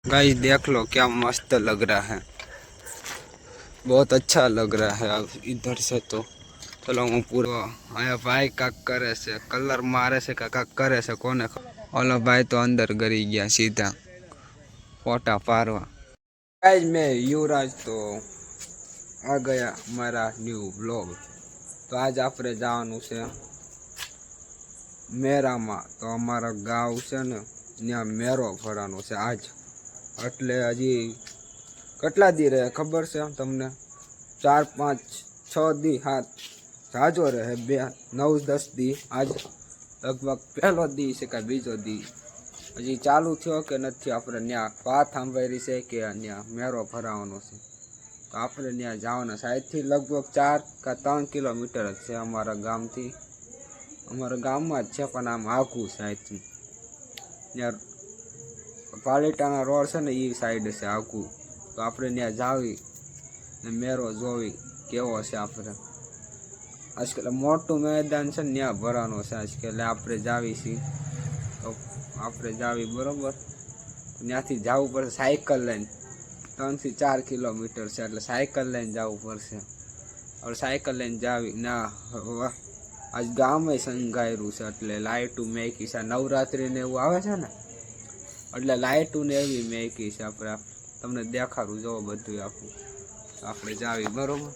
Guys देख लो क्या मस्त लग रहा है, बहुत अच्छा लग रहा है। अब इधर से तो चलो હું પૂરો આયા ભાઈ કાક કરે છે, કલર મારે છે કે કાક કરે છે કોને ઓલો ભાઈ તો અંદર ગરી ગયા સીધા ફોટા પાડવા। गाइस मैं युवराज तो आ गया મારા ન્યू व्लॉग। तो आज આપણે જવાનું છે મેરામાં। તો અમારા ગામ છે ને ત્યાં મેરો ભરવાનો છે આજ, એટલે હજી કેટલા દી રહે ખબર છે તમને? 4 5 6 દી, 7 જાજો રહે, 2 9 10 દી। आज लगभग पहलो दी છે કે બીજો દી હજી ચાલુ થયો કે નથી। આપણે ત્યાં વાત સાંભળી છે કે ત્યાં મેરો ભરાવાનો છે, તો આપણે ત્યાં જવાના છે। અહીંથી લગભગ 4 કે 3 કિલોમીટર જ છે અમારા ગામથી। અમારા ગામમાં જ છે પણ આમ આઘું છે અહીંથી। ત્યાં પાલિટાના રોડ છે ને એ સાઈડ છે આઘું। તો આપણે ત્યાં જાવી ને મેરો જોવી કેવો છે। આપણે આજકાલ મોટું મેદાન છે ને ત્યાં ભરવાનો છે આજકાલ, આપણે જાવી છીએ। તો આપણે જાવી બરોબર, ત્યાંથી જવું પડશે સાયકલ લઈને, 3 થી 4 કિલોમીટર છે એટલે સાયકલ લઈને જવું પડશે। હવે સાયકલ લઈને જાવી ના આજ ગામે સંગાયરું છે એટલે લાઇટું મેકી છે, નવરાત્રી ને એવું આવે છે ને એટલે લાઇટું ને એવી મેકી છે। આપણે તમને દેખાડું જોવો બધું આખું, આપણે જાવી બરોબર।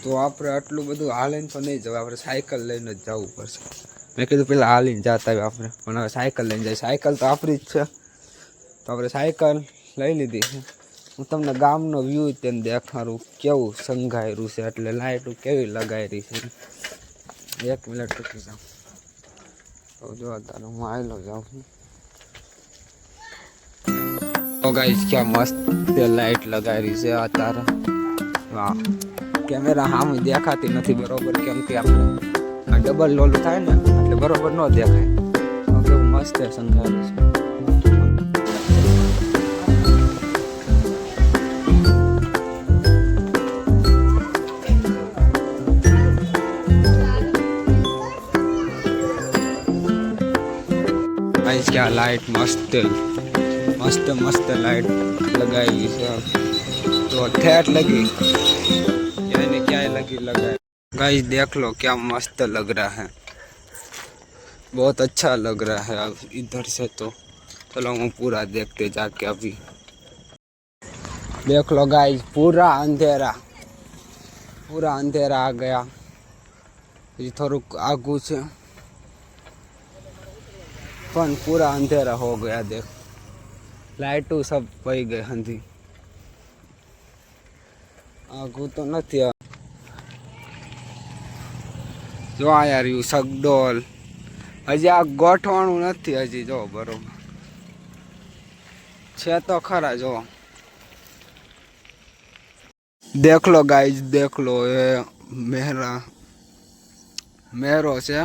તો આપણે આટલું બધું હાલીને તો નહીં જવાય, આપણે સાયકલ લઈને જ જવું પડશે। મેં કીધું પેલા હાલીને જતા હોય આપણે, પણ હવે સાયકલ લઈને જાય। સાયકલ તો આપણી જ છે, તો આપણે સાયકલ લઈ લીધી છે। હું તમને ગામનો વ્યૂ તેને દેખાડું કેવું સંઘાયેલું છે, એટલે લાઇટું કેવી લગાવેલી છે। 1 મિનિટ ટૂંકી જાઉં તો જો અત્યારે હું આવેલો જાઉં છું। તો ગાઈસ क्या मस्त लाइट लगाई છે અત્યારે। વાહ, કેમેરા સામે દેખાતી નથી બરોબર, કેમ કે આપણે આ ડબલ લોલું થાય ને એટલે બરોબર ન દેખાય। કેવું મસ્ત સંઘાયેલું છે। गाइस क्या लाइट मस्त मस्त मस्त लाइट लगाई है, तो ठेठ लगी यानी क्या लगी लगाई। गाइस देख लो क्या मस्त लग रहा है, बहुत अच्छा लग रहा है। अब इधर से तो चलो हम पूरा देखते जाके। अभी देख लो गाइस पूरा अंधेरा आ गया। ये थोड़ुक आगू से पण पूरा अंधेरा हो गया। देख लाइटू सब पई गई हंधी, आगू तो नहीं जो आ यार यू सगडोल हजी आ गोठवाणु नहीं हजी जो बरोबर छे तो खरा जो। देख लो गाइज देख लो ये मेरो से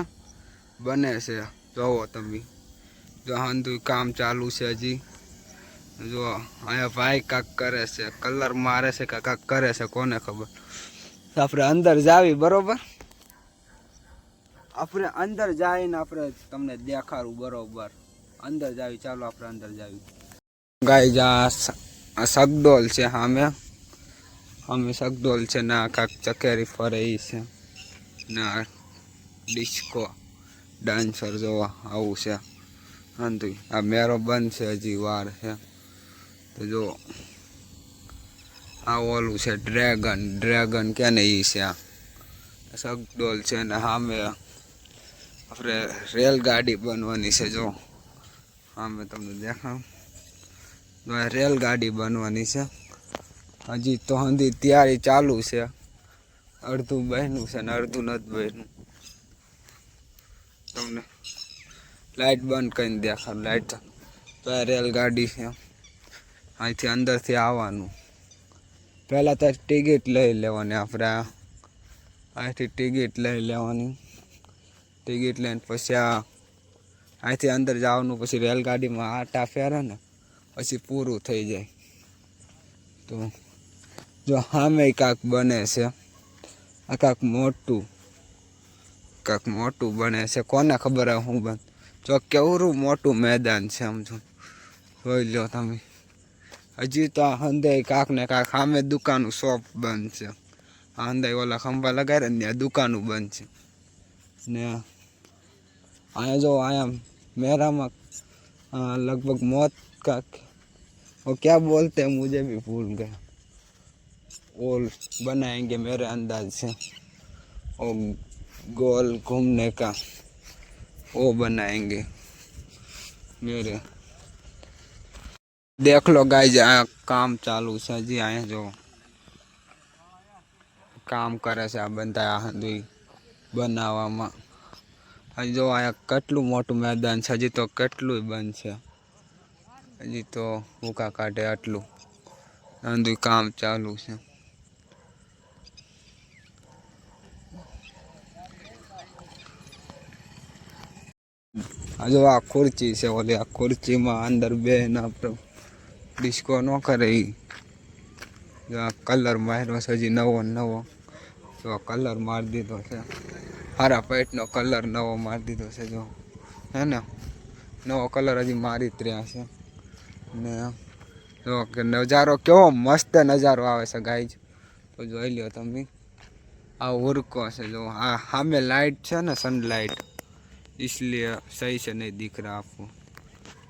बने से जो तभी जो हंधु काम चालू से हजी। जो अँ भाई काक करे से, कलर मारे से काक करे से कोने खबर। तो अपने अंदर जावी बरोबर, अपने अंदर जाइने अपने तमने देखाड़ू बरोबर। अंदर जावी, चालो अपने अंदर जावी। गाइस आ सगडोल से हमें सगडोल से ना काक चकेरी फरे से ना डिस्को डांसर जो आવું છે। हंधु आ मेरो बंद से हजी वार है। तो जो आ ओलू से ड्रेगन क्या नहीं से सगडोल से ने हमें अपने रेलगाड़ी बनवानी से। जो हाँ मैं तुमने देखा तो रेलगाड़ी बनवानी से, हजी तो हंधी तैयारी चालू से। अर्धू बहनू से ने अर्धू नत बहनू। तुमने लाइट बंद कर देखा, लाइट तो रेलगाड़ी है अँ थी अंदर थी आवानू। पहला तो टिकट लई लेवानी, अपने અહીંથી ટિકિટ લઈ લેવાની। ટિકિટ લઈને પછી અહીંથી અંદર જવાનું, પછી રેલગાડીમાં આટા ફેરે ને પછી પૂરું થઈ જાય। તો જો સામે કાંક બને છે, આ કાંક મોટું બને છે, કોને ખબર હું બન જો કેવડું મોટું મેદાન છે। સમજો જોઈ લો તમે. હજી તો આ હંદાઈ કાંક ને કાંક સામે દુકાનું શોપ બંધ છે. આ હંદાઈ ઓલા ખંભા લગાડે ને ત્યાં દુકાનું બંધ છે. ને અહીંયા જો અહીંયા मेरा लगभग मौत का वो क्या बोलते हैं मुझे भी भूल गया. वो बनाएंगे मेरे अंदाज से वो गोल घूमने का वो बनाएंगे मेरे. देख लो गाइस आ काम चालू है जी. आए जो काम करे છે આ બંધા હંધી બનાવવામાં. હજી જો આ કેટલું મોટું મેદાન છે. હજી તો કેટલું બંધ છે. હજી તો ભૂકા કાઢે આટલું હંધું કામ ચાલુ છે. જો આ ખુરચી છે. ઓલી આ ખુરચીમાં અંદર બેન આપણે ડિસ્કો ન કરે એ કલર માર્યો છે હજી નવો નવો. જો કલર મારી દીધો છે. હારા પેટનો કલર નવો મારી દીધો છે. જો હે ને નવો કલર હજી મારી જ રહ્યા છે. ને જો કે નજારો કેવો મસ્ત નજારો આવે છે ગાઈજ. તો જોઈ લ્યો તમે. આ ઉરકો છે. જો આ સામે લાइट છે ને सनलाइट इसलिए सही से नहीं दिख रहा आपको.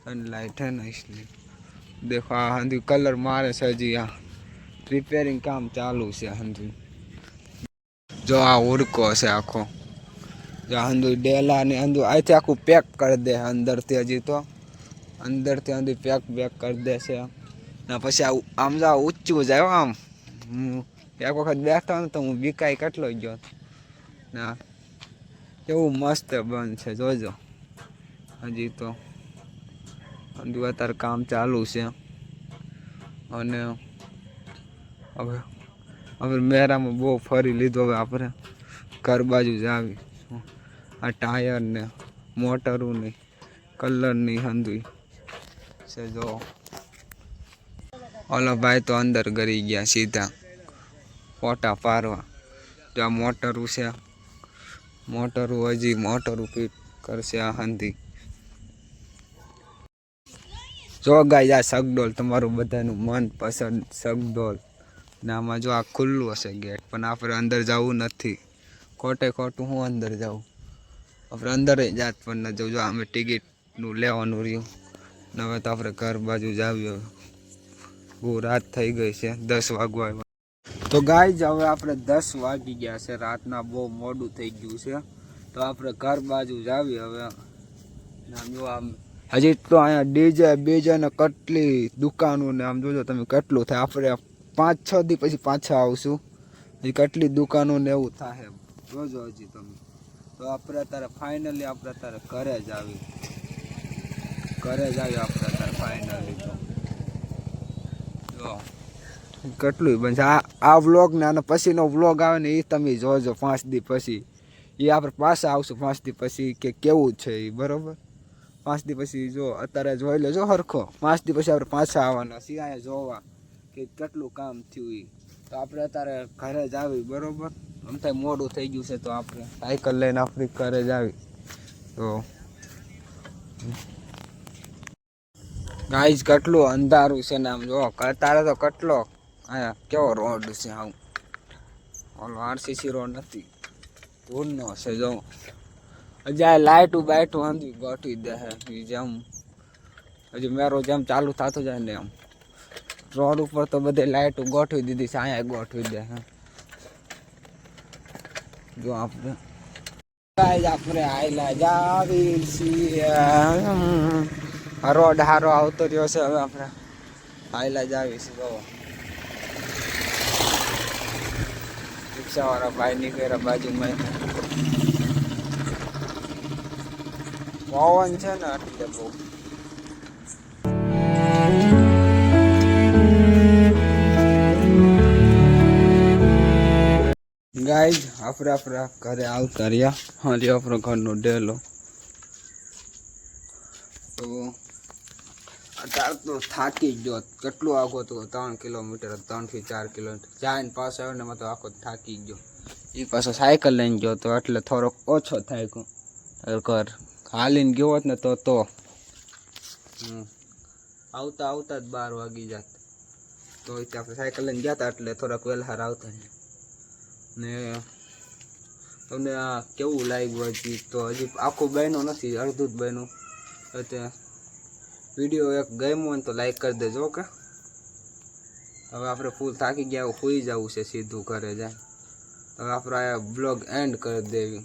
सनलाइट है ना इसलिए देखो आ हंधु कलर मारे છે હજી. આ रिपेयरिंग काम चालू છે हंधु. जो आ उरको છે આખો. जो हंधु डेला ने हंधु અહીંથી આખું પેક કરી દે અંદરથી. હજી તો અંદરથી હંધુ પેક કરી દે છે. ને પછી આમ જા ઊંચું જાય આમ. એક વખત બેઠો ને તો હું બીકાઈ કેટલો ગયો. ના એવું મસ્ત બંધ છે જોજો. હજી તો હંધુ અત્યારે કામ ચાલુ છે. અને હવે મેરામાં બહુ ફરી લીધું. હવે આપણે ઘર બાજુ જ આવી. આ ટાયર ને મોટરું ને કલર ની હંધુઈ છે. જો ઓલો ભાઈ તો અંદર ગરી ગયા સીધા ફોટા પાડવા. જો આ મોટરું છે. મોટરું હજી મોટરું ફિટ કરશે આ હંધી. જો ગાય આ સગડોલ તમારું બધાનું મનપસંદ સગડોલ. ને આમાં જો આ ખુલ્લું હશે ગેટ પણ આપણે અંદર જવું નથી. ખોટે ખોટું હું અંદર જાઉં. આપણે અંદર જાત પણ ન જવું. જો અમે ટિકિટનું લેવાનું રહ્યું. ને હવે તો આપણે ઘર બાજુ જ આવ્યો. બહુ રાત થઈ ગઈ છે. 10 વાગવા આવ્યા. તો ગાઈઝ હવે આપણે 10 વાગી ગયા છે. રાતના બહુ મોડું થઈ ગયું છે. તો આપણે ઘર બાજુ જ આવી હવે. આમ જો આમ હજી તો અહીંયા ડીજે ને કેટલી દુકાનો ને આમ જોજો તમે કેટલું થાય. આપણે 5-6 દી પછી પાછા આવશું. હજી કેટલી દુકાનો ને એવું થાય જોજો હજી તમે. તો આપણે અત્યારે ફાઇનલી આપણે અત્યારે ઘરે જ આવી આપણે અત્યારે ફાઇનલી. તો જો કેટલું બનશે આ વ્લોગ ને આનો પછીનો વ્લોગ આવે ને એ તમે જોજો 5 દી પછી. એ આપણે પાછા આવશું 5 દી પછી કે કેવું છે એ. બરોબર 5 દી પછી જો અત્યારે જોઈ લેજો હરખો. 5 દી પછી આપણે પાછા આવવાના છીએ અહીંયા જોવા કે કેટલું કામ થયું એ. તો આપણે અત્યારે ઘરે જ આવી. બરોબર આમ થાય મોડું થઈ ગયું છે. તો આપણે સાયકલ લઈને આપણે ઘરે જ આવી. તો ગાઈઝ કેટલું અંધારું છે ને આમ જો તારે તો કેટલો અહીંયા કેવો રોડ છે. આવું ઓલો આરસીસી રોડ નથી ધૂળનો છે. જો હજી લાઇટું બાઇટું હંધી ગોઠવી દે છે. જેમ હજી મેરો જેમ ચાલુ થતો જાય ને એમ રોડ ઉપર તો બધે લાઇટું ગોઠવી દીધી છે. અહીંયા ગોઠવી દે છે. જો આપણે આયલા જાવી છીએ. રોડ હારો આવતો રહ્યો છે. હવે આપણે આયલા જાવી છીએ. જો રિક્ષાવાળા ભાઈ નીકળ્યા બાજુમાં. પવન છે ને એટલે બહુ. ગાઈઝ આપણે આપણા ઘરે આવતા રહ્યા. હા જે આપણો ઘરનો ડેલો. તો અત્યારે તો થાકી ગયો. કેટલું આખો તો 3 કિલોમીટર 3 થી 4 કિલોમીટર જાય પાછો આવ્યો ને તો આખો થાકી ગયો. એ પાછો સાયકલ લઈને ગયો તો એટલે થોડોક ઓછો થાય ઘર. હાલીને ગયો હોત ને તો આવતા આવતા જ 12 વાગી જાત. તો ત્યાં આપણે સાયકલ લઈને ગયા હતા એટલે થોડાક વહેલા આવતા ને તમને આ કેવું લાગ્યું હજી તો હજી આખું બન્યું નથી, અડધું જ બન્યું. એટલે વિડીયો એક ગમ્યો હોય તો લાઈક કરી દેજો. ઓકે, હવે આપણે ફૂલ થાકી ગયા, સૂઈ જવું છે, સીધું ઘરે જાય. હવે આપણે આ બ્લોગ એન્ડ કરી દેવી.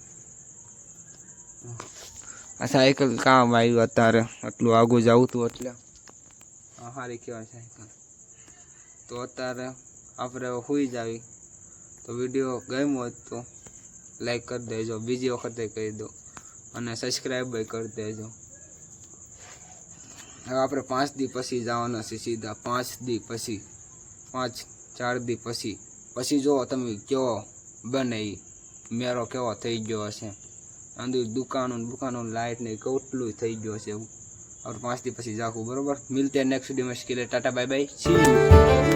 આ સાયકલ કામ આવ્યું અત્યારે, આટલું આગું જવું હતું એટલે સારી કહેવાય સાયકલ. તો અત્યારે આપણે સૂઈ જાવી. તો વિડીયો ગમ્યો હોય તો લાઈક કરી દેજો, બીજી વખતે કહી દો, અને સબસ્ક્રાઈબ કરી દેજો. હવે આપણે 5 દી પછી જવાના છે સીધા, 5 દી પછી, 4 દી પછી જો તમે કેવો બને એ મેરો કેવો થઈ ગયો હશે. અંદર દુકાનો લાઇટ ને કેટલું થઈ ગયો છે એવું. આપણે 5 દી પછી જાખું. બરોબર, મિલતે નેક્સ્ટ વિડીયો में, Tata bye bye, C you.